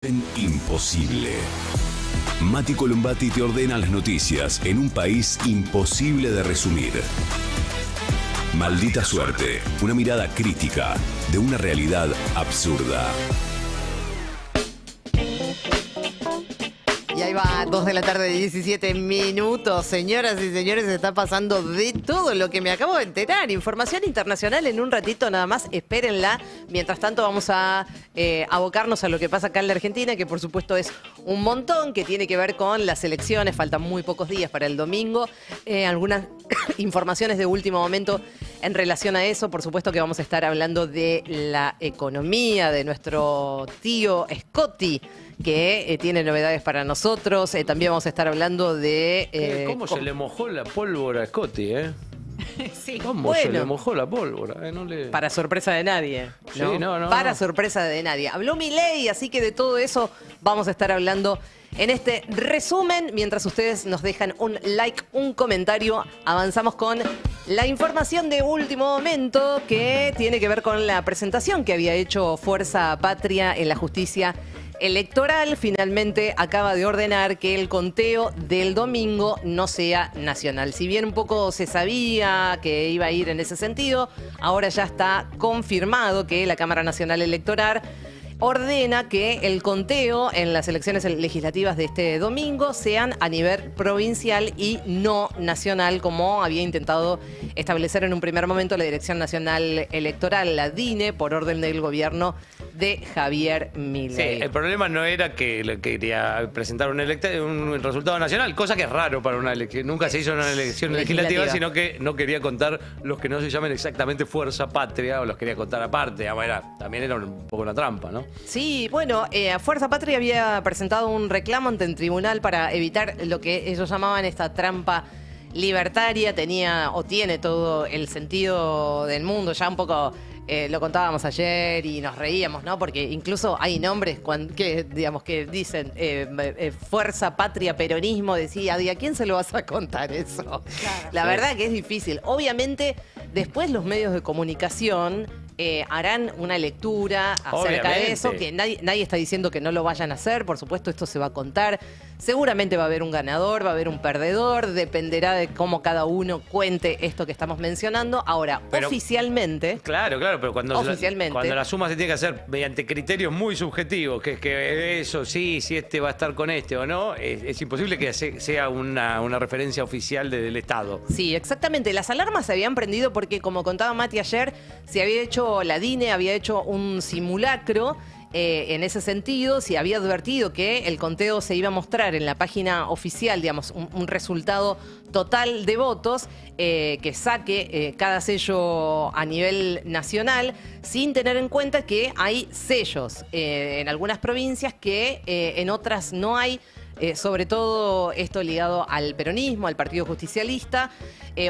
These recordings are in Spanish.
Imposible. Mati Colombati te ordena las noticias en un país imposible de resumir. Maldita suerte, una mirada crítica de una realidad absurda. Y ahí va, 2 de la tarde, 17 minutos. Señoras y señores, se está pasando de todo lo que me acabo de enterar. Información internacional en un ratito nada más, espérenla. Mientras tanto vamos a abocarnos a lo que pasa acá en la Argentina, que por supuesto es un montón, que tiene que ver con las elecciones. Faltan muy pocos días para el domingo. Algunas informaciones de último momento en relación a eso. Por supuesto que vamos a estar hablando de la economía, de nuestro tío Scotti, que tiene novedades para nosotros. También vamos a estar hablando de... ¿Cómo se le mojó la pólvora a Scotti, Sí, ¿Cómo se le mojó la pólvora? No le... Para sorpresa de nadie, ¿no? Sí, no. Para sorpresa de nadie. Habló Milei, así que de todo eso vamos a estar hablando en este resumen. Mientras ustedes nos dejan un like, un comentario, avanzamos con la información de último momento que tiene que ver con la presentación que había hecho Fuerza Patria en la justicia electoral. Finalmente acaba de ordenar que el conteo del domingo no sea nacional. Si bien un poco se sabía que iba a ir en ese sentido, ahora ya está confirmado que la Cámara Nacional Electoral ordena que el conteo en las elecciones legislativas de este domingo sean a nivel provincial y no nacional, como había intentado establecer en un primer momento la Dirección Nacional Electoral, la DINE, por orden del gobierno de Javier Milei. Sí, el problema no era que le quería presentar un resultado nacional, cosa que es raro para una elección. Nunca se hizo una elección legislativa, sino que no quería contar los que no se llamen exactamente Fuerza Patria, o los quería contar aparte. También era un poco una trampa, ¿no? Sí, bueno, Fuerza Patria había presentado un reclamo ante el tribunal para evitar lo que ellos llamaban esta trampa libertaria. Tenía o tiene todo el sentido del mundo, ya un poco... lo contábamos ayer y nos reíamos, ¿no? Porque incluso hay nombres que dicen Fuerza Patria, peronismo, decía, ¿a quién se lo vas a contar eso? Claro. La verdad que es difícil. Obviamente, después los medios de comunicación harán una lectura acerca de eso, que nadie está diciendo que no lo vayan a hacer. Por supuesto, esto se va a contar. Seguramente va a haber un ganador, va a haber un perdedor, dependerá de cómo cada uno cuente esto que estamos mencionando. Ahora, oficialmente... Claro, pero cuando la suma se tiene que hacer mediante criterios muy subjetivos, que es que eso, si este va a estar con este o no, es imposible que sea una referencia oficial del Estado. Sí, exactamente. Las alarmas se habían prendido porque, como contaba Mati ayer, se había hecho, la DINE había hecho un simulacro. En ese sentido, se había advertido que el conteo se iba a mostrar en la página oficial, digamos, un resultado total de votos que saque cada sello a nivel nacional, sin tener en cuenta que hay sellos en algunas provincias que en otras no hay. Sobre todo esto ligado al peronismo, al Partido Justicialista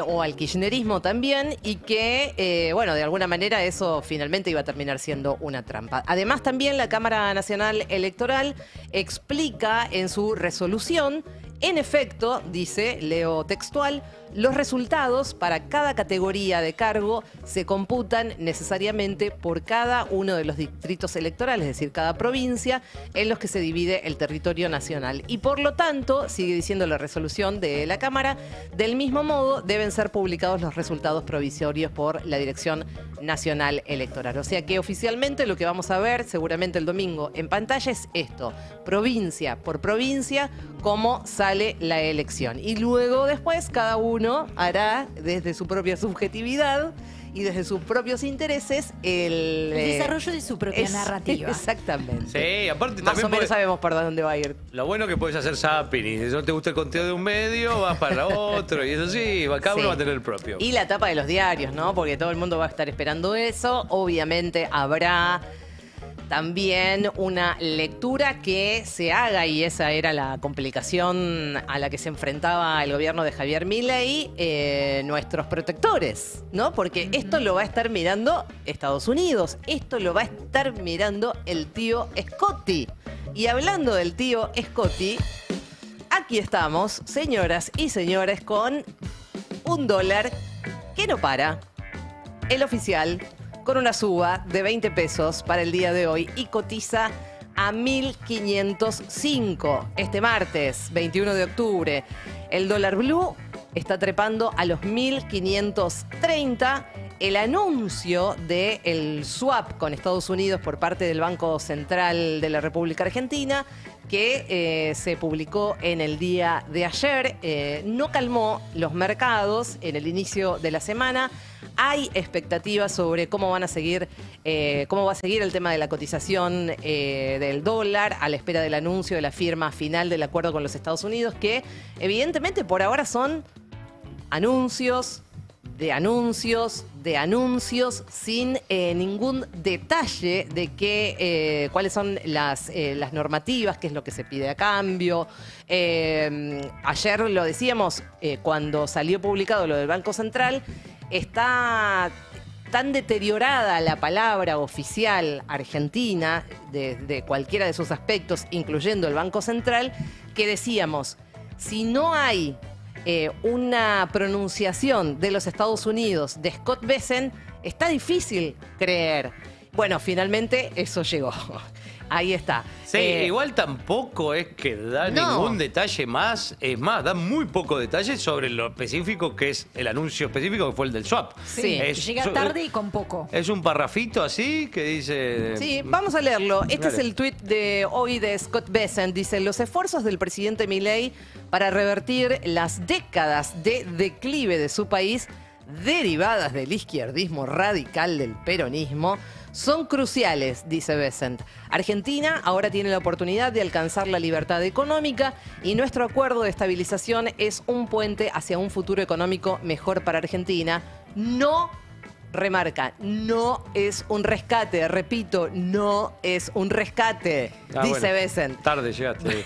o al kirchnerismo también, y que, bueno, de alguna manera eso finalmente iba a terminar siendo una trampa. Además, también la Cámara Nacional Electoral explica en su resolución, en efecto, dice, leo textual, los resultados para cada categoría de cargo se computan necesariamente por cada uno de los distritos electorales, es decir, cada provincia en los que se divide el territorio nacional. Y por lo tanto, sigue diciendo la resolución de la Cámara, del mismo modo deben ser publicados los resultados provisorios por la Dirección Nacional Electoral. O sea que oficialmente lo que vamos a ver seguramente el domingo en pantalla es esto, provincia por provincia, cómo sale la elección. Y luego después cada uno hará desde su propia subjetividad y desde sus propios intereses el desarrollo de su propia narrativa. Exactamente. Sí, aparte más o menos sabemos para dónde va a ir. Lo bueno que puedes hacer zapping, y si no te gusta el conteo de un medio, vas para otro, y eso sí, cada uno va a tener el propio. Y la tapa de los diarios, ¿no? Porque todo el mundo va a estar esperando eso. Obviamente habrá también una lectura que se haga, y esa era la complicación a la que se enfrentaba el gobierno de Javier Milei, nuestros protectores, ¿no? Porque esto lo va a estar mirando Estados Unidos, esto lo va a estar mirando el tío Scotti. Y hablando del tío Scotti, aquí estamos, señoras y señores, con un dólar que no para, el oficial, con una suba de 20 pesos para el día de hoy y cotiza a 1.505. Este martes, 21 de octubre, el dólar blue está trepando a los 1.530. El anuncio del swap con Estados Unidos por parte del Banco Central de la República Argentina, que se publicó en el día de ayer, no calmó los mercados en el inicio de la semana. Hay expectativas sobre cómo va a seguir el tema de la cotización del dólar a la espera del anuncio de la firma final del acuerdo con los Estados Unidos, que evidentemente por ahora son anuncios de anuncios, sin ningún detalle de cuáles son las normativas, qué es lo que se pide a cambio. Ayer lo decíamos, cuando salió publicado lo del Banco Central, está tan deteriorada la palabra oficial argentina de cualquiera de sus aspectos, incluyendo el Banco Central, que decíamos, si no hay una pronunciación de los Estados Unidos de Scott Bessent, está difícil creer. Bueno, finalmente eso llegó. Ahí está. Sí, igual tampoco es que da ningún detalle más. Es más, da muy poco detalle sobre lo específico que es el anuncio específico que fue el del swap. Sí, llega tarde y con poco. Es un parrafito así que dice... Sí, vamos a leerlo. Este es el tuit de hoy de Scott Bessent. Dice, los esfuerzos del presidente Milei para revertir las décadas de declive de su país derivadas del izquierdismo radical del peronismo son cruciales, dice Bessent. Argentina ahora tiene la oportunidad de alcanzar la libertad económica y nuestro acuerdo de estabilización es un puente hacia un futuro económico mejor para Argentina. No, remarca, no es un rescate. Repito, no es un rescate, dice Bessent. Tarde llegaste.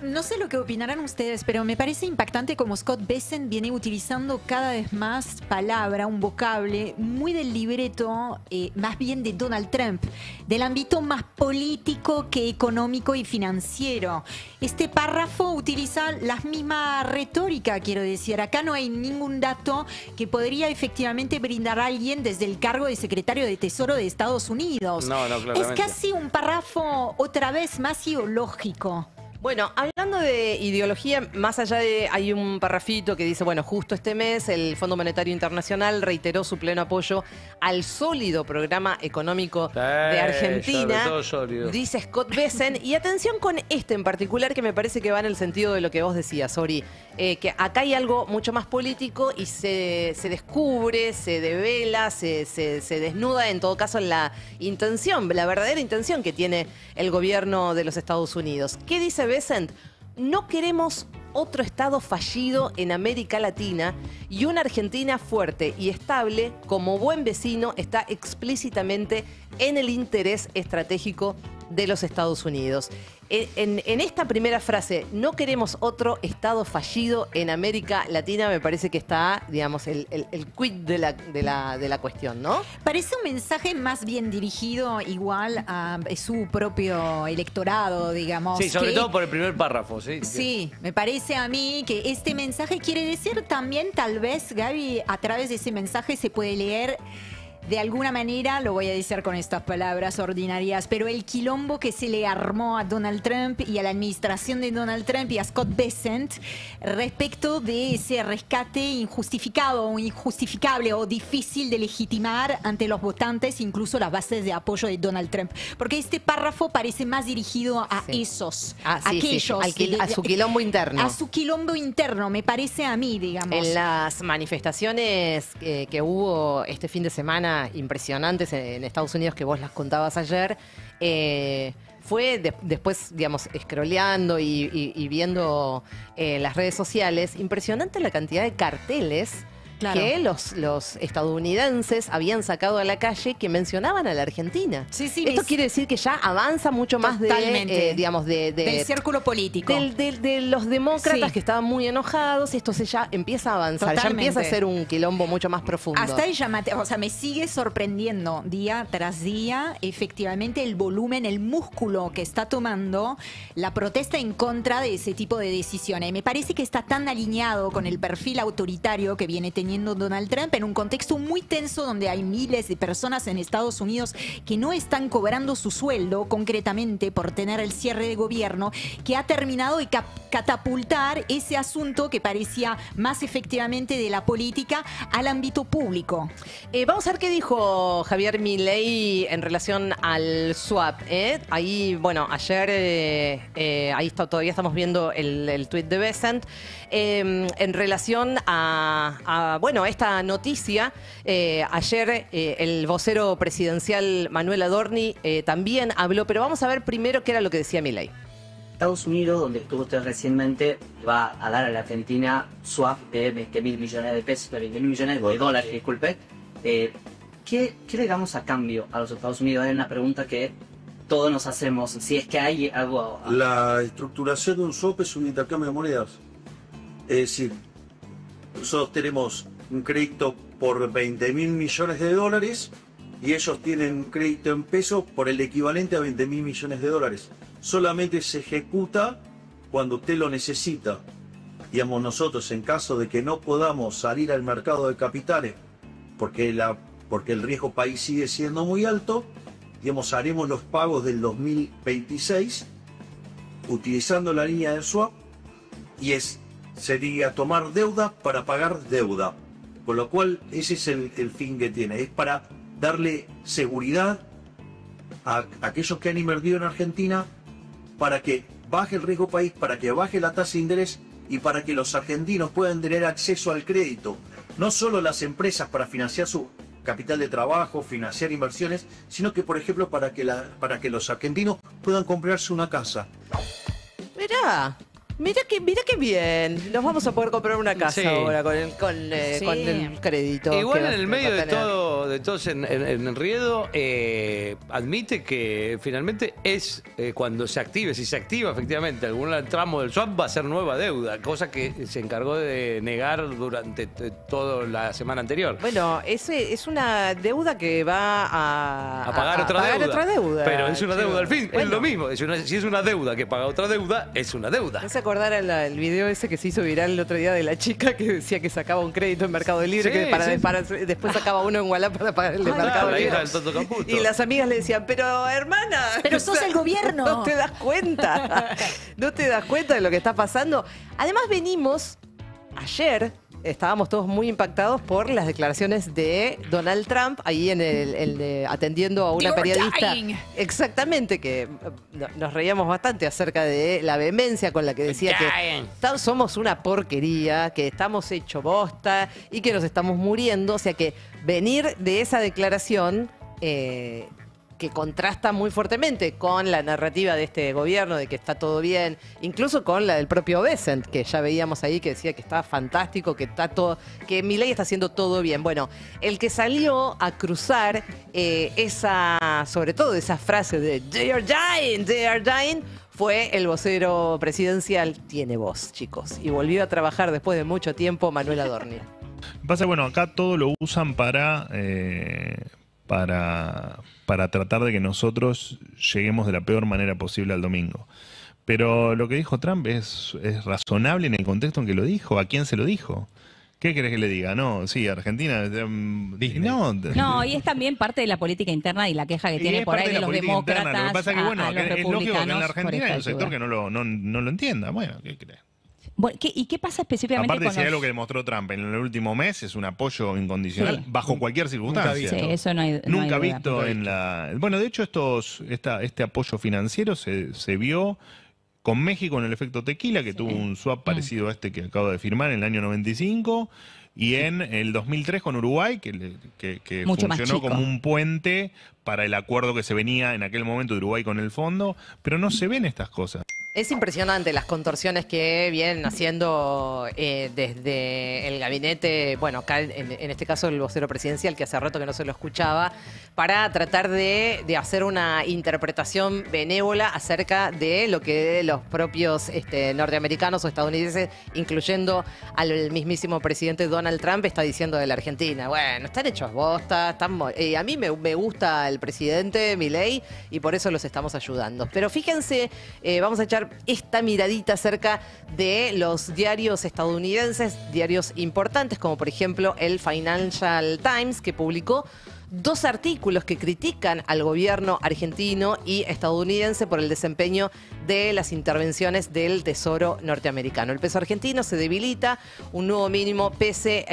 No sé lo que opinarán ustedes, pero me parece impactante como Scott Bessent viene utilizando cada vez más palabra, un vocable muy del libreto, más bien de Donald Trump, del ámbito más político que económico y financiero. Este párrafo utiliza la misma retórica, quiero decir. Acá no hay ningún dato que podría efectivamente brindar a alguien desde el cargo de secretario de Tesoro de Estados Unidos. No, claramente. Es casi un párrafo otra vez más ideológico. Bueno, hablando de ideología, más allá de, hay un parrafito que dice, bueno, justo este mes el Fondo Monetario Internacional reiteró su pleno apoyo al sólido programa económico de Argentina, dice Scott Bessent. Y atención con este en particular, que me parece que va en el sentido de lo que vos decías, Ori, que acá hay algo mucho más político y se descubre, se devela, se desnuda en todo caso la intención, la verdadera intención que tiene el gobierno de los Estados Unidos. ¿Qué dice Bessent? No queremos otro Estado fallido en América Latina y una Argentina fuerte y estable como buen vecino está explícitamente en el interés estratégico de los Estados Unidos. En esta primera frase, no queremos otro Estado fallido en América Latina, me parece que está, digamos, el quid de la cuestión, ¿no? Parece un mensaje más bien dirigido igual a su propio electorado, digamos. Sí, sobre todo por el primer párrafo, ¿sí? Sí, me parece a mí que este mensaje quiere decir también, tal vez, Gaby, a través de ese mensaje se puede leer de alguna manera, lo voy a decir con estas palabras ordinarias, pero el quilombo que se le armó a Donald Trump y a la administración de Donald Trump y a Scott Bessent respecto de ese rescate injustificado o injustificable o difícil de legitimar ante los votantes, incluso las bases de apoyo de Donald Trump. Porque este párrafo parece más dirigido a esos, aquellos. A su quilombo interno. A su quilombo interno, me parece a mí, digamos. En las manifestaciones que hubo este fin de semana impresionantes en Estados Unidos, que vos las contabas ayer, fue después, digamos, scrolleando y viendo las redes sociales, impresionante la cantidad de carteles que los estadounidenses habían sacado a la calle que mencionaban a la Argentina. Sí, sí, esto quiere decir que ya avanza mucho más digamos, del círculo político. De los demócratas que estaban muy enojados, esto ya empieza a avanzar, ya empieza a ser un quilombo mucho más profundo. Hasta ahí o sea, me sigue sorprendiendo día tras día, efectivamente, el volumen, el músculo que está tomando la protesta en contra de ese tipo de decisiones. Me parece que está tan alineado con el perfil autoritario que viene teniendo teniendo Donald Trump en un contexto muy tenso donde hay miles de personas en Estados Unidos que no están cobrando su sueldo concretamente por tener el cierre de gobierno, que ha terminado de catapultar ese asunto que parecía más efectivamente de la política al ámbito público. Vamos a ver qué dijo Javier Milei en relación al swap. Ahí, bueno, ayer, ahí está, todavía estamos viendo el tuit de Bessent. En relación a esta noticia, ayer el vocero presidencial Manuel Adorni también habló, pero vamos a ver primero qué era lo que decía Milei. Estados Unidos, donde estuvo usted recientemente, va a dar a la Argentina swap de 20.000 millones de pesos, de 20.000 millones de dólares, disculpe. ¿Qué le damos a cambio a los Estados Unidos? Es una pregunta que todos nos hacemos, si es que hay algo... La estructuración de un swap es un intercambio de monedas. Es decir, nosotros tenemos un crédito por 20.000 millones de dólares y ellos tienen un crédito en pesos por el equivalente a 20.000 millones de dólares. Solamente se ejecuta cuando usted lo necesita. Digamos, nosotros, en caso de que no podamos salir al mercado de capitales porque el riesgo país sigue siendo muy alto, digamos, haremos los pagos del 2026 utilizando la línea de swap y sería tomar deuda para pagar deuda. Con lo cual, ese es el fin que tiene. Es para darle seguridad a aquellos que han invertido en Argentina para que baje el riesgo país, para que baje la tasa de interés y para que los argentinos puedan tener acceso al crédito. No solo las empresas para financiar su capital de trabajo, financiar inversiones, sino que, por ejemplo, para que los argentinos puedan comprarse una casa. Mira qué bien. Nos vamos a poder comprar una casa ahora con el crédito. Igual en el medio de todo ese enredo, admite que finalmente es cuando se active, si se activa efectivamente algún tramo del swap, va a ser nueva deuda, cosa que se encargó de negar durante toda la semana anterior. Bueno, es una deuda que va a pagar otra deuda. Pero es una deuda al fin, bueno, es lo mismo. Si es una deuda que paga otra deuda, es una deuda. ¿No se acordará el video ese que se hizo viral el otro día de la chica que decía que sacaba un crédito en Mercado Libre, después sacaba uno en Wallapop para pagar el de Mercado la Libre? hija del Toto Caputo. Y las amigas le decían, pero hermana... Pero sos el gobierno. No te das cuenta. No te das cuenta de lo que está pasando. Además venimos, ayer... Estábamos todos muy impactados por las declaraciones de Donald Trump ahí atendiendo a una periodista. Exactamente, que nos reíamos bastante acerca de la vehemencia con la que decía que somos una porquería, que estamos hecho bosta y que nos estamos muriendo. O sea que venir de esa declaración... que contrasta muy fuertemente con la narrativa de este gobierno de que está todo bien, incluso con la del propio Bessent, que ya veíamos ahí que decía que está fantástico, que Milei está haciendo todo bien. Bueno, el que salió a cruzar sobre todo esa frase de they are dying, fue el vocero presidencial. Tiene voz, chicos. Y volvió a trabajar después de mucho tiempo Manuel Adorni. Pasa, bueno, acá todo lo usan para tratar de que nosotros lleguemos de la peor manera posible al domingo. Pero lo que dijo Trump es razonable en el contexto en que lo dijo. ¿A quién se lo dijo? ¿Qué querés que le diga? No, sí, Argentina... No, y es también parte de la política interna y la queja que tiene por ahí de los demócratas. Lo que pasa es que, bueno, es lógico que en la Argentina hay un sector ayuda. que no lo entienda. Bueno, ¿qué crees? Bueno, ¿y qué pasa específicamente Aparte, con si hay algo que demostró Trump en el último mes es un apoyo incondicional bajo cualquier circunstancia. Sí, eso no hay Nunca duda. visto en la... Bueno, de hecho, este apoyo financiero se vio con México en el efecto tequila, que tuvo un swap parecido a este que acabo de firmar en el año 95, y en el 2003 con Uruguay, que funcionó como un puente para el acuerdo que se venía en aquel momento de Uruguay con el fondo, pero no se ven estas cosas. Es impresionante las contorsiones que vienen haciendo desde el gabinete, bueno, acá en este caso el vocero presidencial, que hace rato que no se lo escuchaba, para tratar de hacer una interpretación benévola acerca de lo que los propios norteamericanos o estadounidenses, incluyendo al mismísimo presidente Donald Trump, está diciendo de la Argentina. Bueno, están hechos bosta, a mí me gusta el presidente Milei y por eso los estamos ayudando. Pero fíjense, vamos a echar echar esta miradita acerca de los diarios estadounidenses, diarios importantes, como por ejemplo el Financial Times, que publicó 2 artículos que critican al gobierno argentino y estadounidense por el desempeño de las intervenciones del Tesoro norteamericano. El peso argentino se debilita a un nuevo mínimo pese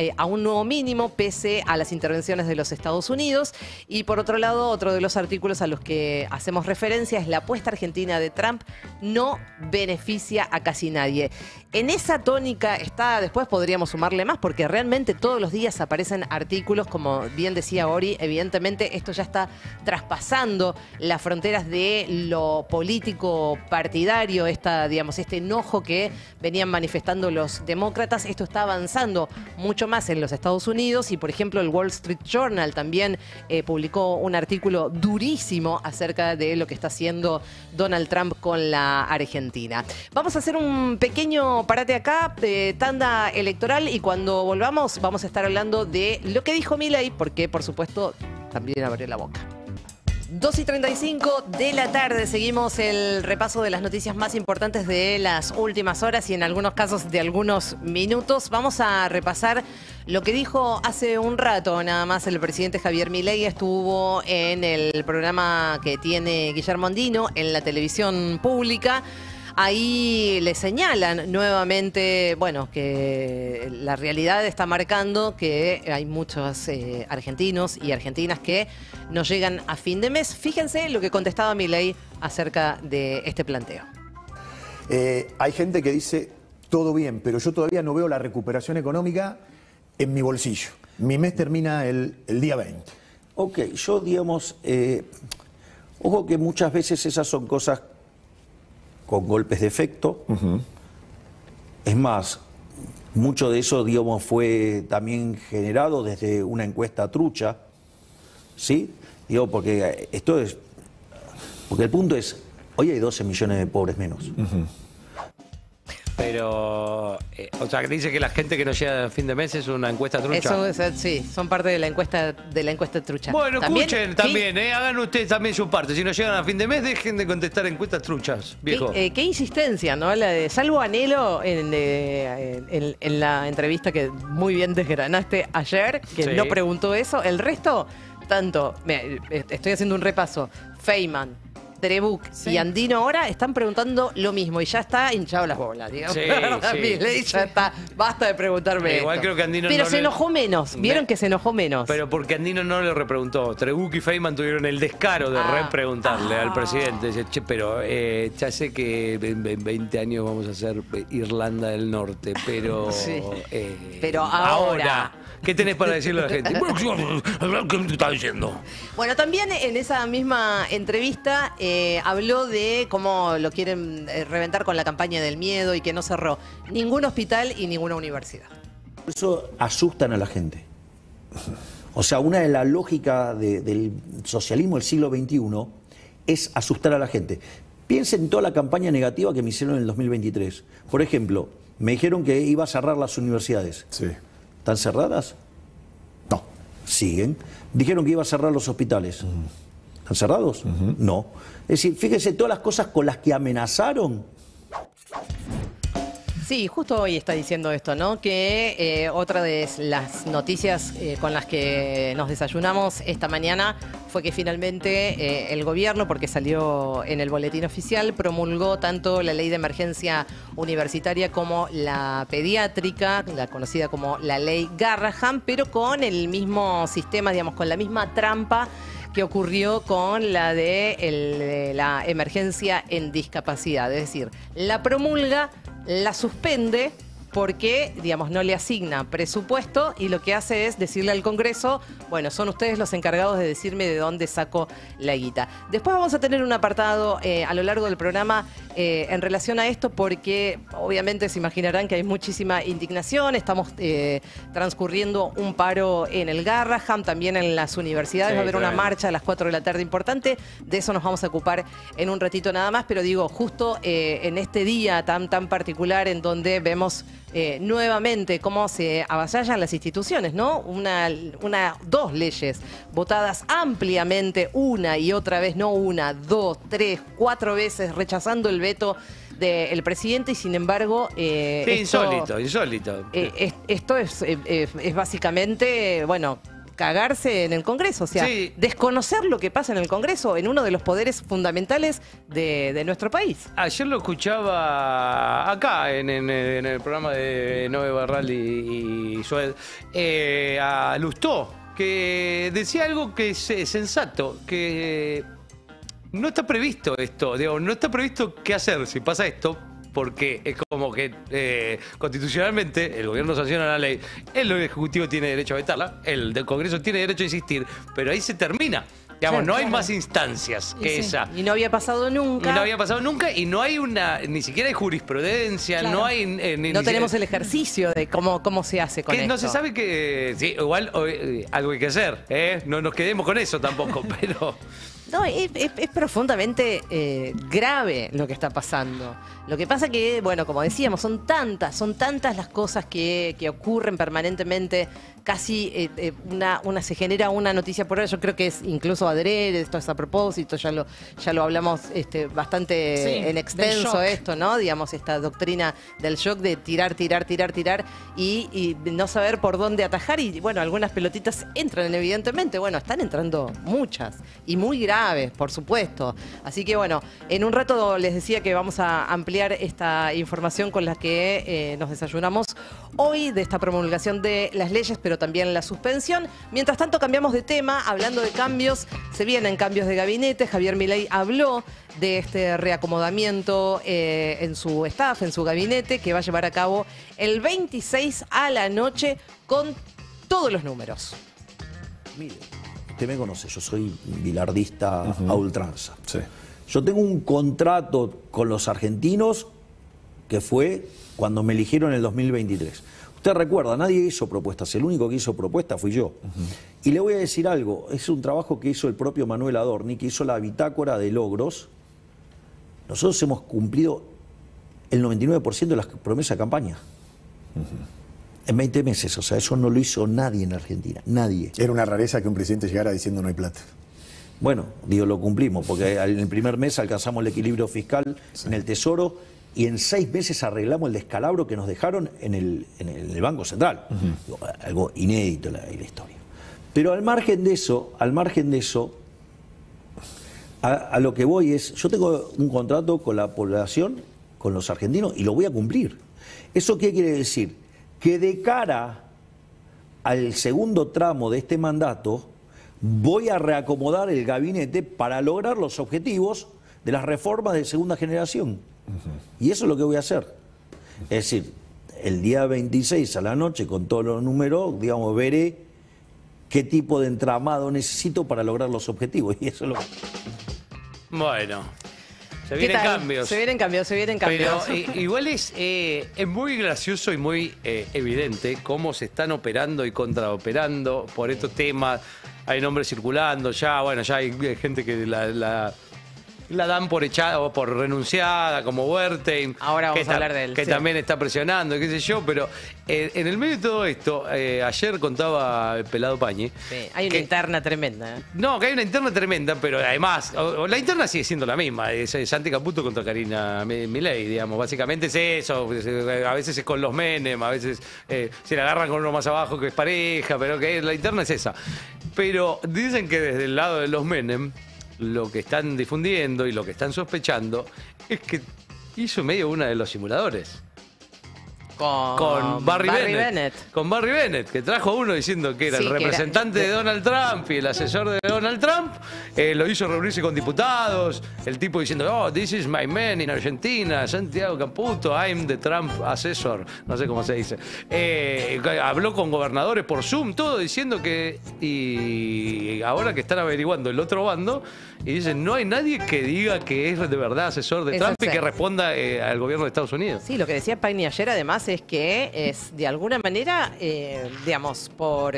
a las intervenciones de los Estados Unidos. Y por otro lado, otro de los artículos a los que hacemos referencia es la apuesta argentina de Trump no beneficia a casi nadie. En esa tónica está, después podríamos sumarle más, porque realmente todos los días aparecen artículos, como bien decía Ori, evidentemente esto ya está traspasando las fronteras de lo político partidario, este enojo que venían manifestando los demócratas. Esto está avanzando mucho más en los Estados Unidos y, por ejemplo, el Wall Street Journal también publicó un artículo durísimo acerca de lo que está haciendo Donald Trump con la Argentina. Vamos a hacer un pequeño parate acá, tanda electoral, y cuando volvamos vamos a estar hablando de lo que dijo Milei, porque por supuesto también abrió la boca. 2:35 de la tarde, seguimos el repaso de las noticias más importantes de las últimas horas y en algunos casos de algunos minutos. Vamos a repasar lo que dijo hace un rato nada más el presidente Javier Milei. Estuvo en el programa que tiene Guillermo Andino en la televisión pública. Ahí le señalan nuevamente, bueno, que la realidad está marcando que hay muchos argentinos y argentinas que no llegan a fin de mes. Fíjense lo que contestaba Milei acerca de este planteo. Hay gente que dice, todo bien, pero yo todavía no veo la recuperación económica en mi bolsillo. Mi mes termina el día 20. Ok, yo digamos, ojo que muchas veces esas son cosas con golpes de efecto. Es más, mucho de eso, digamos, fue también generado desde una encuesta trucha, ¿sí? Digo, porque esto es... Porque el punto es, hoy hay 12 millones de pobres menos. Pero, o sea, que dice que la gente que no llega a fin de mes es una encuesta trucha. Eso, sí, son parte de la encuesta trucha. Bueno, escuchen también, hagan ustedes también su parte. Si no llegan a fin de mes, dejen de contestar encuestas truchas, viejo. Qué insistencia, ¿no? La de Salvo Anhelo en la entrevista que muy bien desgranaste ayer, que no preguntó eso. El resto, tanto, estoy haciendo un repaso, Feynman, Trebuch y Andino ahora están preguntando lo mismo y ya está hinchado las bolas, digamos. Milei ya está, basta de preguntarme igual esto. creo que Andino pero no se enojó menos, vieron que se enojó menos. Pero porque Andino no le repreguntó. Trebuch y Feynman tuvieron el descaro de repreguntarle al presidente. Dice, che, pero ya sé que en 20 años vamos a hacer Irlanda del Norte, pero... pero ahora... ¿Qué tenés para decirle a la gente? ¿Qué te está diciendo? Bueno, también en esa misma entrevista habló de cómo lo quieren reventar con la campaña del miedo y que no cerró ningún hospital y ninguna universidad. Por eso asustan a la gente. O sea, una de las lógicas del socialismo del siglo XXI es asustar a la gente. Piensen en toda la campaña negativa que me hicieron en el 2023. Por ejemplo, me dijeron que iba a cerrar las universidades. Sí. ¿Están cerradas? No. Siguen. Dijeron que iba a cerrar los hospitales. ¿Están cerrados? No. Es decir, fíjese todas las cosas con las que amenazaron. Sí, justo hoy está diciendo esto, ¿no? Que otra de las noticias con las que nos desayunamos esta mañana fue que finalmente el gobierno, porque salió en el boletín oficial, promulgó tanto la ley de emergencia universitaria como la pediátrica, la conocida como la ley Garrahan, pero con el mismo sistema, digamos, con la misma trampa que ocurrió con la de la emergencia en discapacidad. Es decir, la promulga, la suspende porque, digamos, no le asigna presupuesto y lo que hace es decirle al Congreso, bueno, son ustedes los encargados de decirme de dónde saco la guita. Después vamos a tener un apartado a lo largo del programa en relación a esto porque obviamente se imaginarán que hay muchísima indignación, estamos transcurriendo un paro en el Garrahan, también en las universidades va a haber una marcha a las 4 de la tarde importante, de eso nos vamos a ocupar en un ratito nada más, pero digo, justo en este día tan particular en donde vemos nuevamente cómo se avasallan las instituciones, ¿no? Dos leyes votadas ampliamente, una y otra vez, no una, 2, 3, 4 veces, rechazando el veto del presidente y sin embargo... insólito. Esto es básicamente, bueno, cagarse en el Congreso, o sea, desconocer lo que pasa en el Congreso, en uno de los poderes fundamentales de nuestro país. Ayer lo escuchaba acá en el programa de Noé Barral y Sued, a Lustó, que decía algo que es sensato, que no está previsto esto, digo, no está previsto qué hacer si pasa esto, porque es como que constitucionalmente el gobierno sanciona la ley, el Ejecutivo tiene derecho a vetarla, el del Congreso tiene derecho a insistir, pero ahí se termina. Digamos, no hay más instancias que esa. Y no había pasado nunca. Y no había pasado nunca y no hay ni siera hay jurisprudencia, no hay... no tenemos el ejercicio de cómo se hace con esto. No se sabe que... Sí, igual algo hay que hacer, ¿eh? No nos quedemos con eso tampoco, pero... No, es profundamente grave lo que está pasando. Lo que pasa que, bueno, como decíamos, son tantas las cosas que ocurren permanentemente. Casi se genera una noticia por hora. Yo creo que es incluso adrede, esto es a propósito, ya lo hablamos bastante en extenso esto, ¿no? Digamos, esta doctrina del shock de tirar y no saber por dónde atajar. Y bueno, algunas pelotitas entran, evidentemente. Bueno, están entrando muchas y muy graves, por supuesto. Así que bueno, en un rato les decía que vamos a ampliar esta información con la que nos desayunamos hoy de esta promulgación de las leyes, pero también la suspensión. Mientras tanto, cambiamos de tema. Hablando de cambios, se vienen cambios de gabinete. Javier Milei habló de este reacomodamiento en su staff, en su gabinete, que va a llevar a cabo el 26 a la noche con todos los números. Mire, usted me conoce, yo soy bilardista a ultranza. Sí. Yo tengo un contrato con los argentinos que fue cuando me eligieron en el 2023. Usted recuerda, nadie hizo propuestas, el único que hizo propuestas fui yo. Y le voy a decir algo, es un trabajo que hizo el propio Manuel Adorni, que hizo la bitácora de logros. Nosotros hemos cumplido el 99% de las promesas de campaña. En 20 meses, o sea, eso no lo hizo nadie en Argentina, nadie. Era una rareza que un presidente llegara diciendo no hay plata. Bueno, digo, lo cumplimos, porque en el primer mes alcanzamos el equilibrio fiscal en el Tesoro y en 6 meses arreglamos el descalabro que nos dejaron en el Banco Central. Digo, algo inédito en la historia. Pero al margen de eso, a lo que voy es, yo tengo un contrato con la población, con los argentinos, y lo voy a cumplir. ¿Eso qué quiere decir? Que de cara al segundo tramo de este mandato, voy a reacomodar el gabinete para lograr los objetivos de las reformas de segunda generación. Y eso es lo que voy a hacer. Es decir, el día 26 a la noche, con todos los números, digamos, veré qué tipo de entramado necesito para lograr los objetivos. Y eso es lo que... Bueno, se vienen cambios. Se vienen cambios. Pero igual es muy gracioso y muy evidente cómo se están operando y contraoperando por estos temas. Hay nombres circulando ya, bueno, ya hay gente que la dan por echada o por renunciada, como Wertheim. Ahora vamos a hablar de él. Que también está presionando, qué sé yo, pero en el medio de todo esto, ayer contaba el Pelado Pañi. Sí, hay una interna tremenda. No, que hay una interna tremenda, pero además, la interna sigue siendo la misma. Es Santi Caputo contra Karina Milei, digamos. Básicamente es eso. A veces es con los Menem, a veces se la agarran con uno más abajo que es pareja, pero que la interna es esa. Pero dicen que desde el lado de los Menem, lo que están difundiendo y lo que están sospechando es que hizo medio una de los simuladores. Con Barry Bennett. Con Barry Bennett, que trajo a uno diciendo que era el representante de Donald Trump y el asesor de Donald Trump. Lo hizo reunirse con diputados. El tipo diciendo, oh, this is my man in Argentina, Santiago Caputo, I'm the Trump assessor. No sé cómo se dice. Habló con gobernadores por Zoom, todo diciendo que... Y ahora que están averiguando el otro bando, y dicen, no hay nadie que diga que es de verdad asesor de Trump y que responda al gobierno de Estados Unidos. Sí, lo que decía Paini ayer además es que es de alguna manera, digamos, por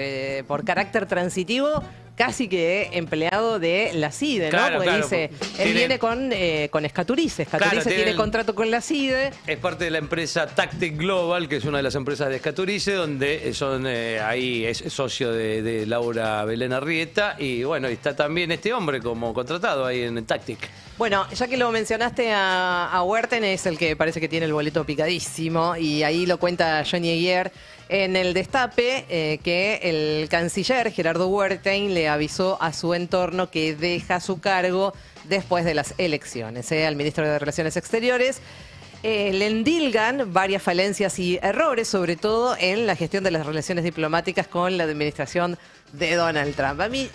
carácter transitivo, casi que empleado de la CIDE, ¿no? Claro, Porque claro, dice, él viene con Escaturice. Escaturice tiene contrato con la CIDE. Es parte de la empresa Tactic Global, que es una de las empresas de Escaturice, donde son ahí es socio de Laura Belén Arrieta. Y bueno, está también este hombre como contratado ahí en Tactic. Bueno, ya que lo mencionaste a Werten, es el que parece que tiene el boleto picadísimo, y ahí lo cuenta Johnny Eguier en el Destape, que el canciller Gerardo Werten le avisó a su entorno que deja su cargo después de las elecciones, al ministro de Relaciones Exteriores. Le endilgan varias falencias y errores, sobre todo en la gestión de las relaciones diplomáticas con la administración de Donald Trump. A mí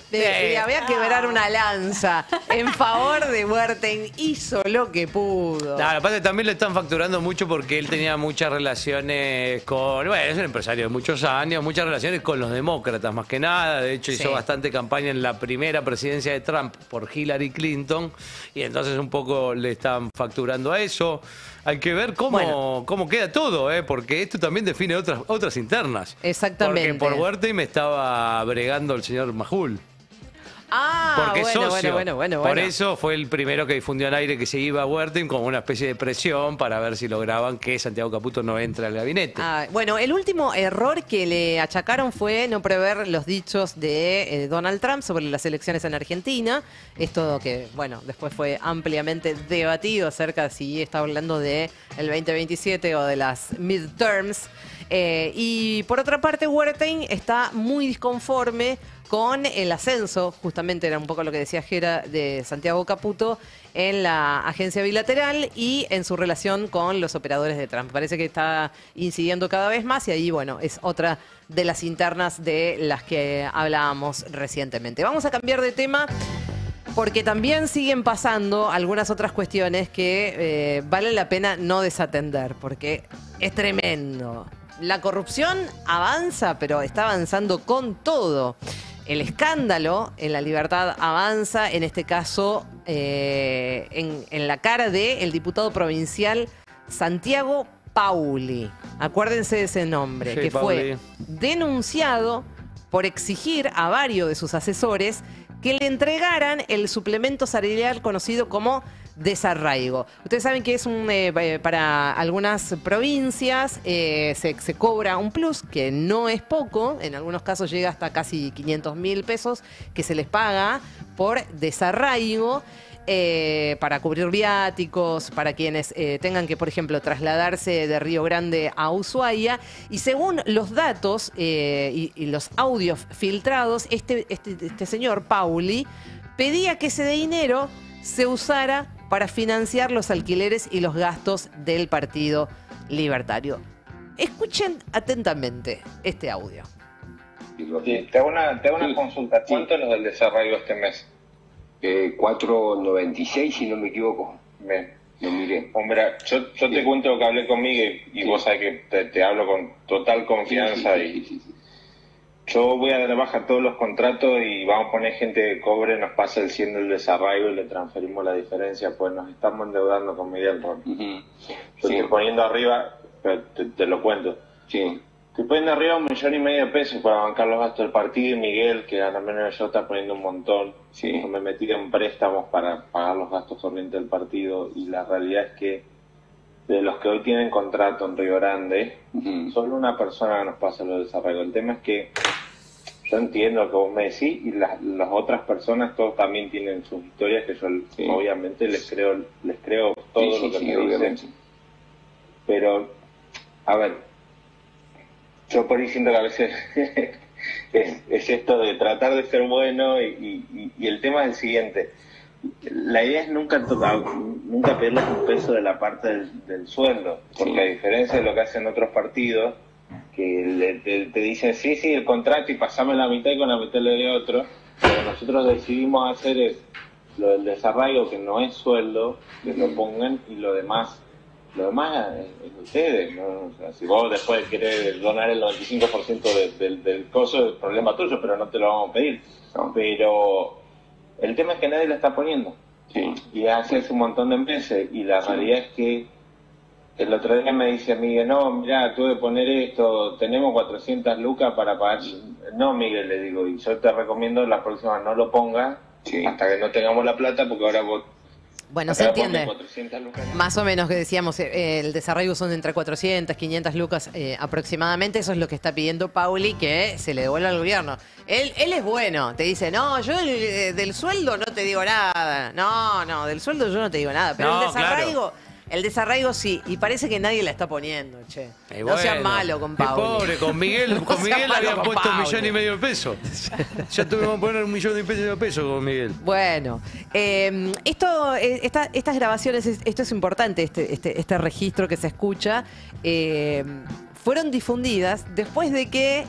había que quebrar una lanza en favor de Werten, hizo lo que pudo. Claro, aparte también le están facturando mucho porque él tenía muchas relaciones con, bueno, es un empresario de muchos años, muchas relaciones con los demócratas más que nada. De hecho hizo bastante campaña en la primera presidencia de Trump por Hillary Clinton, y entonces un poco le están facturando a eso. Hay que ver cómo queda todo, porque esto también define otras internas. Exactamente. Porque por Werten me estaba bregando el señor Majul. Porque es socio. Bueno. Por eso fue el primero que difundió al aire que se iba a Werten como una especie de presión para ver si lograban que Santiago Caputo no entre al gabinete. Bueno, el último error que le achacaron fue no prever los dichos de Donald Trump sobre las elecciones en Argentina. Esto que, bueno, después fue ampliamente debatido acerca de si está hablando de el 2027 o de las midterms. Y por otra parte, Werten está muy disconforme con el ascenso, justamente era un poco lo que decía Gera, de Santiago Caputo en la agencia bilateral y en su relación con los operadores de Trump. Parece que está incidiendo cada vez más, y ahí, bueno, es otra de las internas de las que hablábamos recientemente. Vamos a cambiar de tema, porque también siguen pasando algunas otras cuestiones que vale la pena no desatender, porque es tremendo. La corrupción avanza, pero está avanzando con todo. El escándalo en La Libertad avanza, en este caso en la cara del diputado provincial Santiago Pauli. Acuérdense de ese nombre, Sí, que Pauli fue denunciado por exigir a varios de sus asesores que le entregaran el suplemento salarial conocido como desarraigo. Ustedes saben que es para algunas provincias se cobra un plus, que no es poco, en algunos casos llega hasta casi 500.000 pesos que se les paga por desarraigo. Para cubrir viáticos, para quienes tengan que, por ejemplo, trasladarse de Río Grande a Ushuaia. Y según los datos y los audios filtrados, este señor Pauli pedía que ese dinero se usara para financiar los alquileres y los gastos del Partido Libertario. Escuchen atentamente este audio. Sí, te hago una consulta. ¿Cuánto es lo del desarraigo este mes? 4.96, si no me equivoco. Bien. Lo miré. Hombre, yo te cuento que hablé con Miguel y vos sabés que te hablo con total confianza. Sí. Yo voy a dar de baja todos los contratos y vamos a poner gente que cobre, nos pasa el 100 del desarraigo y le transferimos la diferencia, pues nos estamos endeudando con Miguel. Yo estoy poniendo arriba, pero te lo cuento. Sí. Estoy poniendo arriba 1,5 millones de pesos para bancar los gastos del partido, y Miguel, que gana menos que yo, está poniendo un montón. Sí. Me metí en préstamos para pagar los gastos corrientes del partido, y la realidad es que de los que hoy tienen contrato en Río Grande, solo una persona nos pasa lo del desarraigo. El tema es que yo entiendo lo que vos me decís, y las otras personas todos también tienen sus historias, que yo obviamente les creo todo lo que me dicen. Pero, a ver, yo por ahí siento que a veces es esto de tratar de ser bueno, y el tema es el siguiente. La idea es nunca pedirles un peso de la parte del sueldo, porque a diferencia de lo que hacen otros partidos, que te dicen sí, el contrato y pasame la mitad y con la mitad le doy otro, lo que nosotros decidimos hacer es lo del desarraigo, que no es sueldo, que lo pongan, y lo demás es de ustedes, ¿no? O sea, si vos después querés donar el 95% del costo, es problema tuyo, pero no te lo vamos a pedir. ¿No? Pero el tema es que nadie lo está poniendo. Y hace un montón de meses, y la realidad es que El otro día me dice Miguel, no, mirá, tuve que poner esto, tenemos 400 lucas para pagar. No, Miguel, le digo, y yo te recomiendo la próxima no lo pongas hasta que no tengamos la plata, porque ahora vos... Bueno, se entiende. Más o menos que decíamos, el desarraigo son entre 400, 500 lucas aproximadamente. Eso es lo que está pidiendo Pauli, que se le devuelva al gobierno. Él es bueno, te dice, no, yo del sueldo no te digo nada. No, del sueldo yo no te digo nada. Pero No, el desarraigo... claro. El desarraigo sí, y parece que nadie la está poniendo, che. No sean malo con Pauli. Pobre, con Miguel, No con sean Miguel malo habían con puesto Pauli. 1,5 millones de pesos. Ya tuvimos que poner 1 millón de pesos con Miguel. Bueno, estas grabaciones, esto es importante, este registro que se escucha, fueron difundidas después de que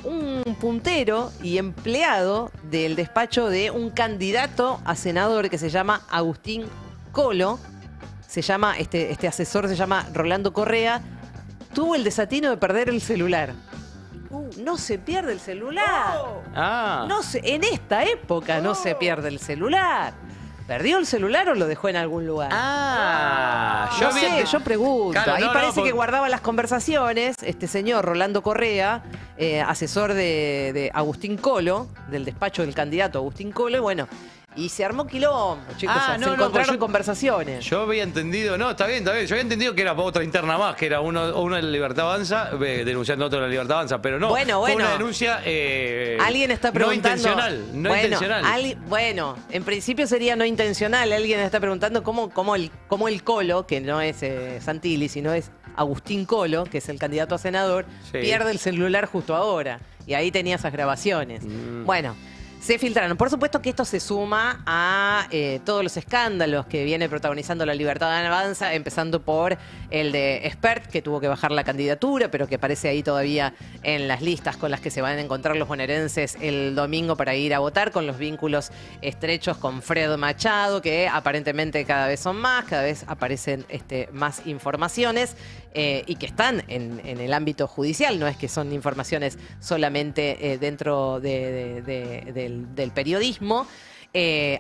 un puntero y empleado del despacho de un candidato a senador que se llama Agustín Colo, este asesor se llama Rolando Correa, tuvo el desatino de perder el celular. No se pierde el celular. No en esta época no se pierde el celular. ¿Perdió el celular o lo dejó en algún lugar? Yo pregunto. Claro, ahí parece que guardaba las conversaciones este señor Rolando Correa, asesor de Agustín Colo, del despacho del candidato Agustín Colo, y bueno, y se armó quilombo, chicos. Se encontraron conversaciones. Yo había entendido, no, está bien. Yo había entendido que era otra interna más, que era uno de la Libertad Avanza, denunciando a otro de la Libertad Avanza, pero no. Bueno. Fue una denuncia alguien está preguntando. No intencional. Bueno, en principio sería no intencional. Alguien está preguntando cómo el Colo, que no es Santilli, sino es Agustín Colo, que es el candidato a senador, pierde el celular justo ahora. Y ahí tenía esas grabaciones. Bueno. Se filtraron. Por supuesto que esto se suma a todos los escándalos que viene protagonizando la Libertad Avanza, empezando por el de Espert, que tuvo que bajar la candidatura, pero que aparece ahí todavía en las listas con las que se van a encontrar los bonaerenses el domingo para ir a votar, con los vínculos estrechos con Fred Machado, que aparentemente cada vez son más, cada vez aparecen más informaciones y que están en el ámbito judicial, no es que son informaciones solamente dentro del periodismo.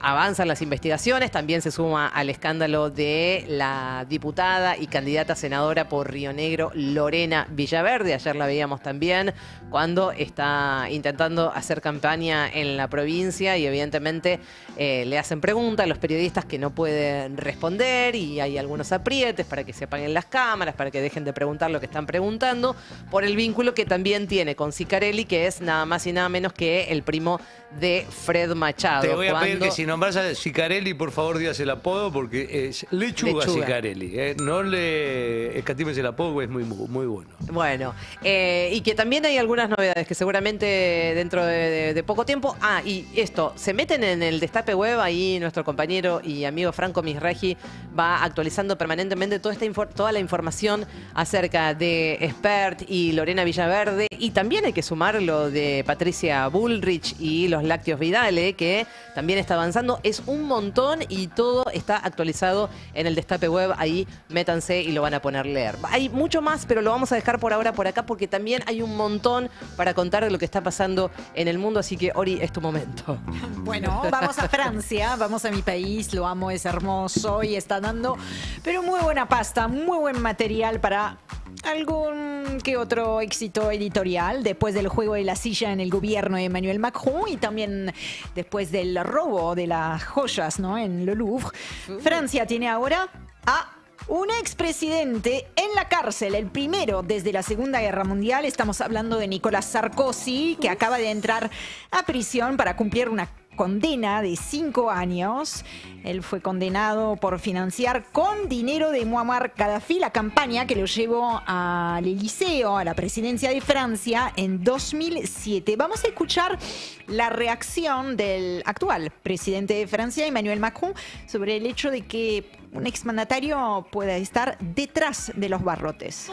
Avanzan las investigaciones, también se suma al escándalo de la diputada y candidata senadora por Río Negro, Lorena Villaverde. Ayer la veíamos también cuando está intentando hacer campaña en la provincia y evidentemente le hacen preguntas a los periodistas que no pueden responder y hay algunos aprietes para que se apaguen las cámaras, para que dejen de preguntar lo que están preguntando, por el vínculo que también tiene con Sicarelli, que es nada más y nada menos que el primo de Fred Machado. Te voy a pedir que si nombras a Sicarelli, por favor digas el apodo, porque es Lechuga Sicarelli. No le escatimes el apodo, es muy bueno. Bueno, y que también hay algunas novedades que seguramente dentro de poco tiempo. Y esto, se meten en el Destape Web, ahí nuestro compañero y amigo Franco Misragi va actualizando permanentemente toda la información acerca de Espert y Lorena Villaverde, y también hay que sumar lo de Patricia Bullrich y los lácteos Vidale, que también está avanzando. Es un montón y todo está actualizado en el Destape Web. Ahí métanse y lo van a poner a leer. Hay mucho más, pero lo vamos a dejar por ahora por acá porque también hay un montón para contar de lo que está pasando en el mundo. Así que, Ori, es tu momento. Bueno, vamos a Francia, vamos a mi país. Lo amo, es hermoso y está dando, pero muy buena pasta, muy buen material para algún que otro éxito editorial después del juego de la silla en el gobierno de Emmanuel Macron y también después del robo de las joyas, ¿no?, en Le Louvre. Francia tiene ahora a un expresidente en la cárcel, el primero desde la Segunda Guerra Mundial. Estamos hablando de Nicolas Sarkozy, que acaba de entrar a prisión para cumplir una condena de 5 años. Él fue condenado por financiar con dinero de Muammar Gaddafi la campaña que lo llevó al Eliseo, a la presidencia de Francia, en 2007. Vamos a escuchar la reacción del actual presidente de Francia, Emmanuel Macron, sobre el hecho de que un exmandatario pueda estar detrás de los barrotes.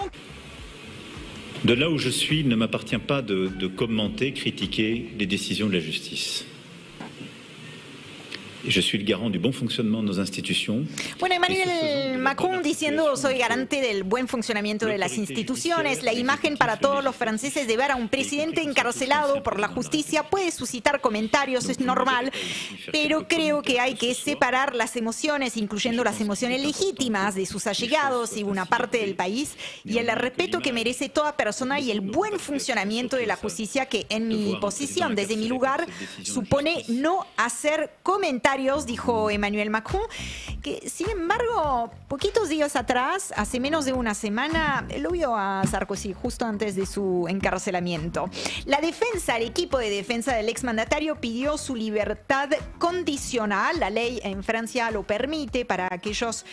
De là où je suis, ne m'appartient pas de commenter, critiquer les décisions de la justice. Et je suis le garant du bon fonctionnement de nos institutions. Bueno, Emmanuel Macron diciendo soy garante del buen funcionamiento de las instituciones. La imagen para todos los franceses de ver a un presidente encarcelado por la justicia puede suscitar comentarios, es normal, pero creo que hay que separar las emociones, incluyendo las emociones legítimas de sus allegados y una parte del país, y el respeto que merece toda persona y el buen funcionamiento de la justicia, que en mi posición, desde mi lugar, supone no hacer comentarios, dijo Emmanuel Macron, que sin embargo, poquitos días atrás, hace menos de una semana, lo vio a Sarkozy justo antes de su encarcelamiento. La defensa, el equipo de defensa del exmandatario pidió su libertad condicional. La ley en Francia lo permite para aquellas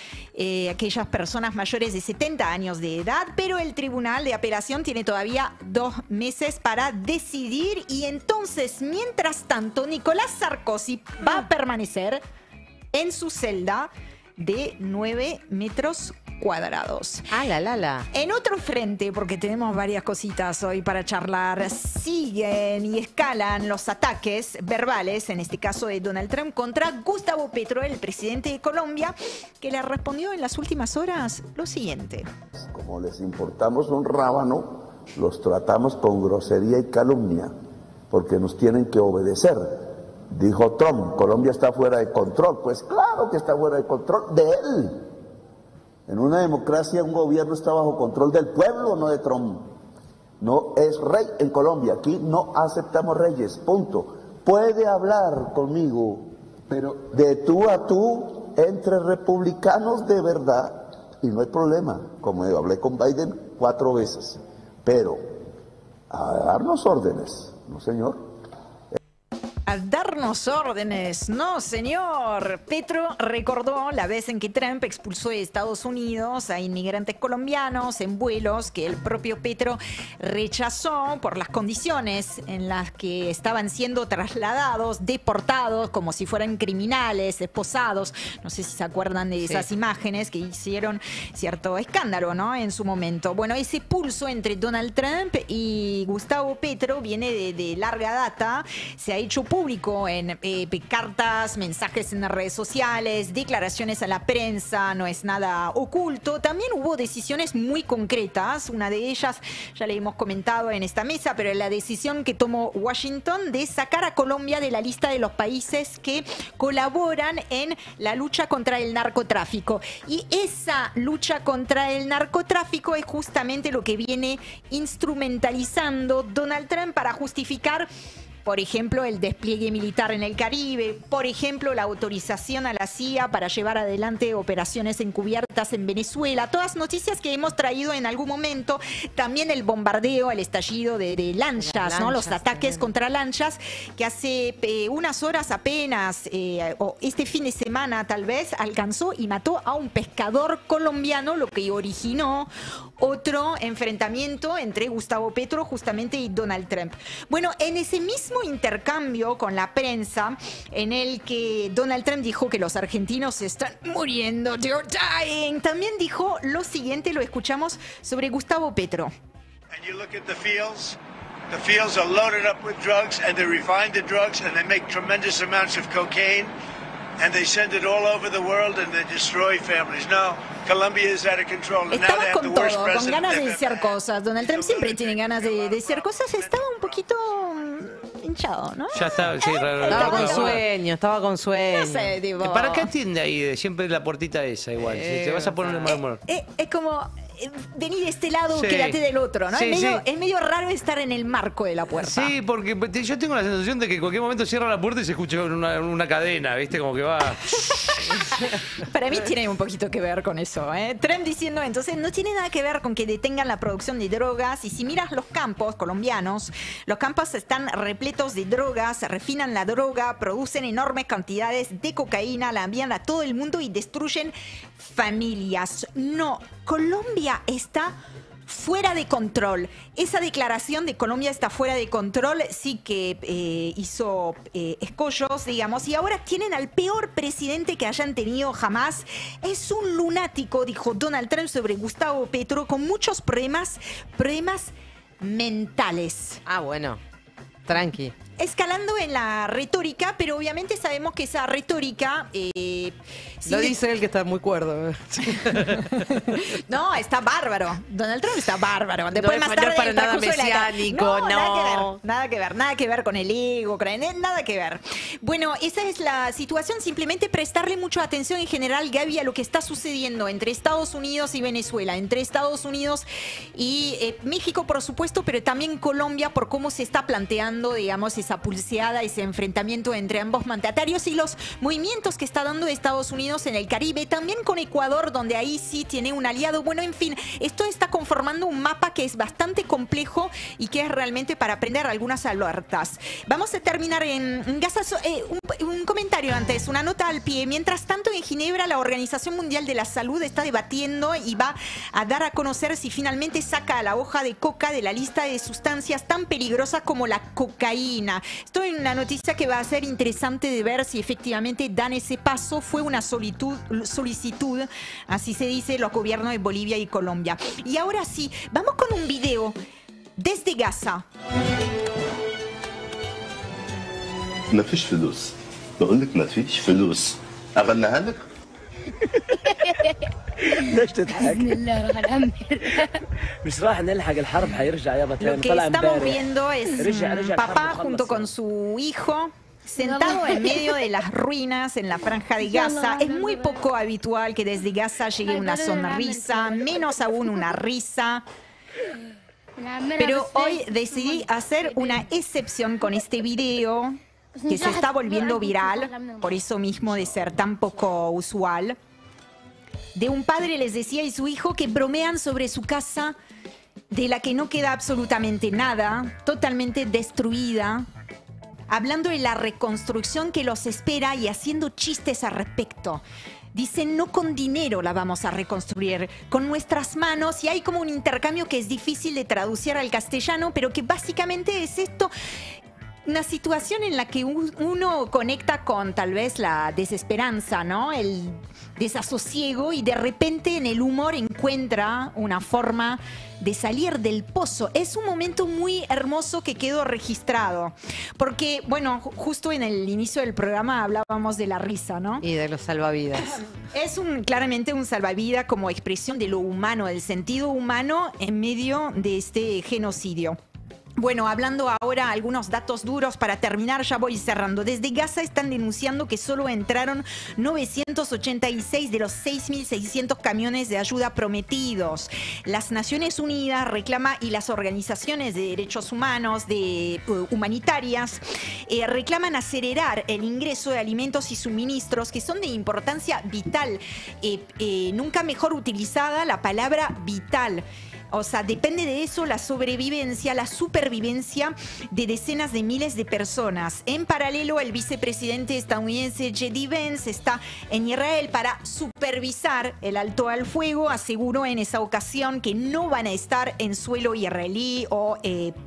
personas mayores de 70 años de edad, pero el Tribunal de Apelación tiene todavía 2 meses para decidir, y entonces, mientras tanto, Nicolás Sarkozy va a permanecer en su celda de 9 metros cuadrados. En otro frente, porque tenemos varias cositas hoy para charlar, siguen y escalan los ataques verbales, en este caso de Donald Trump, contra Gustavo Petro, el presidente de Colombia, que le respondió en las últimas horas lo siguiente. Como les importamos un rábano, los tratamos con grosería y calumnia, porque nos tienen que obedecer. Dijo Trump, Colombia está fuera de control. Pues claro que está fuera de control de él. En una democracia un gobierno está bajo control del pueblo, no de Trump. No es rey en Colombia. Aquí no aceptamos reyes, punto. Puede hablar conmigo, pero de tú a tú, entre republicanos de verdad, y no hay problema. Como hablé con Biden 4 veces. Pero a darnos órdenes, no señor. A darnos órdenes, no señor. Petro recordó la vez en que Trump expulsó de Estados Unidos a inmigrantes colombianos en vuelos que el propio Petro rechazó por las condiciones en las que estaban siendo trasladados, deportados, como si fueran criminales, esposados. No sé si se acuerdan de esas imágenes que hicieron cierto escándalo, ¿no?, en su momento. Bueno, ese pulso entre Donald Trump y Gustavo Petro viene de larga data. Se ha hecho público en cartas, mensajes en las redes sociales, declaraciones a la prensa, no es nada oculto. También hubo decisiones muy concretas, una de ellas ya le hemos comentado en esta mesa, pero la decisión que tomó Washington de sacar a Colombia de la lista de los países que colaboran en la lucha contra el narcotráfico. Y esa lucha contra el narcotráfico es justamente lo que viene instrumentalizando Donald Trump para justificar, por ejemplo, el despliegue militar en el Caribe, por ejemplo, la autorización a la CIA para llevar adelante operaciones encubiertas en Venezuela, todas noticias que hemos traído en algún momento. También el bombardeo, el estallido de lanchas, ¿no?, los ataques contra lanchas, que hace unas horas apenas, o este fin de semana tal vez, alcanzó y mató a un pescador colombiano, lo que originó otro enfrentamiento entre Gustavo Petro justamente y Donald Trump. Bueno, en ese mismo intercambio con la prensa, en el que Donald Trump dijo que los argentinos se están muriendo, they're dying, también dijo lo siguiente, lo escuchamos sobre Gustavo Petro. And you look at the fields are loaded up with drugs, and they refine the drugs, and they make tremendous amounts of cocaine, and they send it all over the world, and they destroy families. No, Colombia is out of control. And now Estaba they have con the worst todo, con president ganas de they've decir ever cosas. Donald Trump siempre tiene ganas de decir cosas. Estaba un poquito hinchado, ¿no? Ya está, sí, Estaba con sueño, estaba con sueño. No sé, tipo... ¿Para qué atiende ahí? Siempre la puertita esa igual. Si te vas a poner de mal humor. Es como... Vení de este lado, Sí. quédate del otro, ¿no? Sí, es medio raro estar en el marco de la puerta. Sí, porque yo tengo la sensación de que en cualquier momento cierra la puerta y se escucha una cadena, ¿viste? Como que va... Para mí tiene un poquito que ver con eso, ¿eh? Trump diciendo, entonces, no tiene nada que ver con que detengan la producción de drogas. Y si miras los campos colombianos, los campos están repletos de drogas, refinan la droga, producen enormes cantidades de cocaína, la envían a todo el mundo y destruyen familias. No, Colombia está fuera de control. Esa declaración de Colombia está fuera de control sí que hizo escollos, digamos, y ahora tienen al peor presidente que hayan tenido jamás. Es un lunático, dijo Donald Trump sobre Gustavo Petro, con muchos problemas mentales. Ah, bueno. Tranqui. escalando en la retórica, pero obviamente sabemos que esa retórica... Lo dice él que está muy cuerdo. No, está bárbaro. Donald Trump está bárbaro. Después No más es tarde para el nada transcurso de la- mesiánico, No, no. nada que ver con el ego, nada que ver. Bueno, esa es la situación. Simplemente prestarle mucha atención en general, Gaby, a lo que está sucediendo entre Estados Unidos y Venezuela, entre Estados Unidos y México, por supuesto, pero también Colombia, por cómo se está planteando, digamos, esa pulseada, ese enfrentamiento entre ambos mandatarios y los movimientos que está dando Estados Unidos en el Caribe, también con Ecuador, donde ahí sí tiene un aliado. Bueno, en fin, esto está conformando un mapa que es bastante complejo y que es realmente para prender algunas alertas. Vamos a terminar en Gaza. Un comentario antes, una nota al pie. Mientras tanto, en Ginebra, la Organización Mundial de la Salud está debatiendo y va a dar a conocer si finalmente saca a la hoja de coca de la lista de sustancias tan peligrosas como la cocaína. Esto es una noticia que va a ser interesante de ver si efectivamente dan ese paso. Fue una solicitud, así se dice, los gobiernos de Bolivia y Colombia. Y ahora sí, vamos con un video desde Gaza. ما فيش فلوس بقول لك ما فيش فلوس اغنيها لك ليش تضحك؟ بسم الله راح نعمر مش راح نلحق الحرب حيرجع يابا Lo تاني que طلع estamos امبارح viendo es رجع un الحرب papá وخلص. junto con su hijo sentado en medio de las ruinas en la franja de Gaza. Es muy poco habitual que desde Gaza llegue una sonrisa, menos aún una risa. Pero hoy decidí hacer una excepción con este video que se está volviendo viral, por eso mismo de ser tan poco usual. De un padre, les decía, y su hijo que bromean sobre su casa, de la que no queda absolutamente nada, totalmente destruida, hablando de la reconstrucción que los espera y haciendo chistes al respecto. Dicen, no con dinero la vamos a reconstruir, con nuestras manos, y hay como un intercambio que es difícil de traducir al castellano, pero que básicamente es esto. Una situación en la que uno conecta con tal vez la desesperanza, ¿no? El desasosiego, y de repente en el humor encuentra una forma de salir del pozo. Es un momento muy hermoso que quedó registrado. Porque, bueno, justo en el inicio del programa hablábamos de la risa, ¿no? Y de los salvavidas. Es claramente un salvavidas como expresión de lo humano, del sentido humano en medio de este genocidio. Bueno, hablando ahora algunos datos duros para terminar, ya voy cerrando. Desde Gaza están denunciando que solo entraron 986 de los 6.600 camiones de ayuda prometidos. Las Naciones Unidas reclama, y las organizaciones de derechos humanos, humanitarias, reclaman acelerar el ingreso de alimentos y suministros que son de importancia vital. Nunca mejor utilizada la palabra vital. O sea, depende de eso la sobrevivencia, la supervivencia de decenas de miles de personas. En paralelo, el vicepresidente estadounidense J.D. Vance está en Israel para supervisar el alto al fuego. Aseguró en esa ocasión que no van a estar en suelo israelí o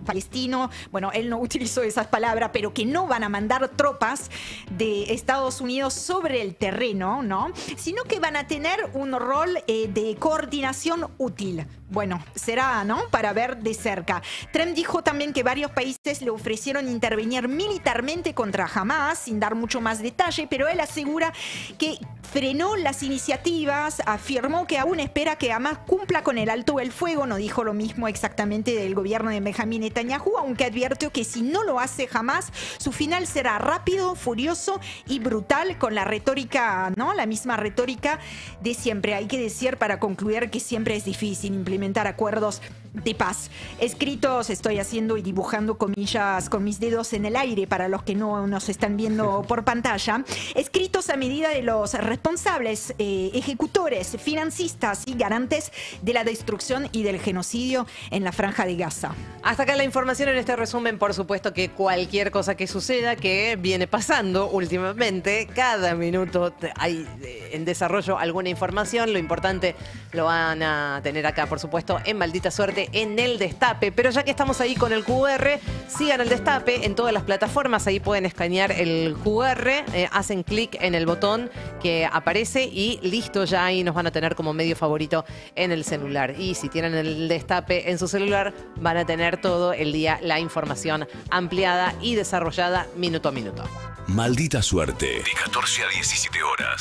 palestino. Bueno, él no utilizó esas palabras, pero que no van a mandar tropas de Estados Unidos sobre el terreno, ¿no? Sino que van a tener un rol de coordinación útil. Bueno, será, ¿no?, para ver de cerca. Trump dijo también que varios países le ofrecieron intervenir militarmente contra Hamas, sin dar mucho más detalle, pero él asegura que frenó las iniciativas, afirmó que aún espera que Hamas cumpla con el alto el fuego. No dijo lo mismo exactamente del gobierno de Benjamín Netanyahu, aunque advirtió que si no lo hace Hamas, su final será rápido, furioso y brutal, con la retórica, ¿no?, la misma retórica de siempre. Hay que decir, para concluir, que siempre es difícil implementar acuerdos de paz. Escritos, estoy haciendo y dibujando comillas con mis dedos en el aire para los que no nos están viendo por pantalla, escritos a medida de los responsables, ejecutores, financistas y garantes de la destrucción y del genocidio en la Franja de Gaza. Hasta acá la información en este resumen. Por supuesto que cualquier cosa que suceda, que viene pasando últimamente, cada minuto hay en desarrollo alguna información. Lo importante lo van a tener acá, por supuesto, en en Maldita Suerte en El Destape. Pero ya que estamos ahí con el QR, sigan El Destape en todas las plataformas. Ahí pueden escanear el QR, hacen clic en el botón que aparece y listo, ya ahí nos van a tener como medio favorito en el celular. Y si tienen El Destape en su celular, van a tener todo el día la información ampliada y desarrollada minuto a minuto. Maldita Suerte, de 14 a 17 horas.